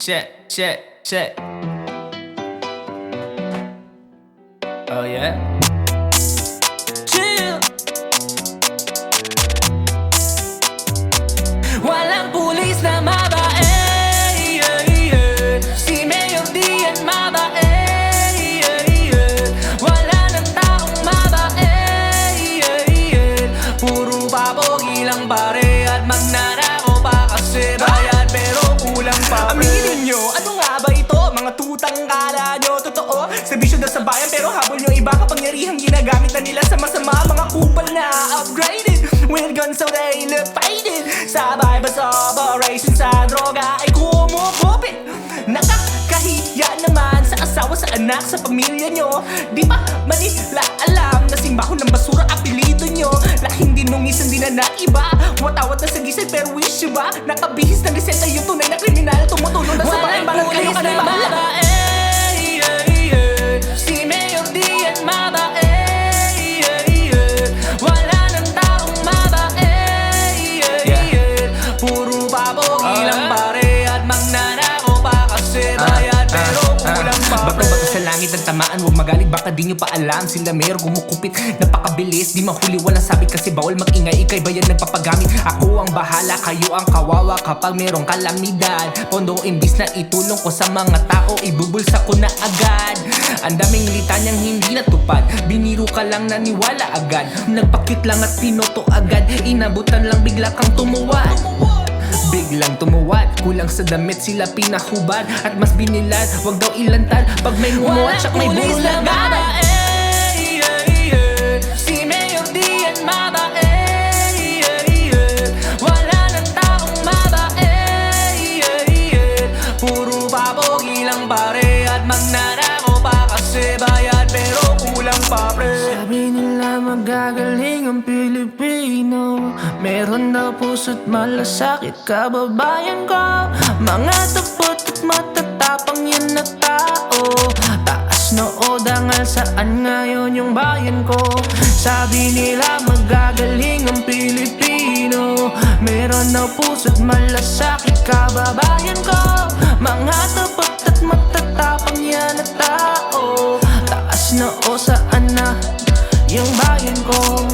Check. Oh yeah. Chill. Walang pulis na mabae, si Mayor Dian mabae, wala ng taong mabae, puro papogi lang pare at magnanakaw pa kasi bayad pero kulang pa. Aminin nyo, ano nga ba ito? Mga tutang kala nyo totoo? Serbisyo daw sa bayan pero habol nyo iba, kapangyarihang ginagamit na nila sa masama. Mga kupal na upgraded with guns so they look faded. Sabay ba sa operation sa droga ay kumukupit? Nakakahiya naman sa asawa, sa anak, sa pamilya nyo. Di ba Manila alam na simbaho ng basura apelido nyo? Lahing dinungisan din na iba, watawat na sa gisay pero wish nyo ba? Nakabihis ng reseta yung tunay na kriminal, tumutulong na sa bayan balat kayo ka na bahala. Si Mayor Dian mabae, wala ng taong mabae, puro papogi lang pare at magnanakaw pa kasi bayad pero kulang pa. Bato-bato sa langit ang tamaan, huwag magalit baka di nyo pa alam. Sila Mayor gumukupit, napakabilis, di mahuli walang sabit kasi bawal magingay, ikay ba yan nagpapagamit? Ako ang bahala, kayo ang kawawa kapag merong kalamidad. Pondo imbis na itulong ko sa mga tao, ibubulsa ko na agad. Ang daming litanyang hindi natupad, biniro ka lang naniwala agad. Nagpakit lang at pinoto agad, inabutan lang bigla kang tumuwad. Biglang tumuwad, kulang sa damit sila pinahubad. At mas binilad, wag daw ilantad pag may humuwad tsak may burol agad. Si Mayor Dian mabae, wala ng taong mabae, puro papogi lang pare at magnanakaw pa kasi bayad pero kulang pa pre. Sabi nila magagaling ang Pilipino, meron daw puso't malasakit kababayan ko. Mga tupot at matatapang yan na tao, taas noo dangal saan ngayon yung bayan ko. Sabi nila magagaling ang Pilipino, meron daw puso't malasakit kababayan ko. Mga tupot at matatapang yan na tao, taas noo saan na yung bayan ko.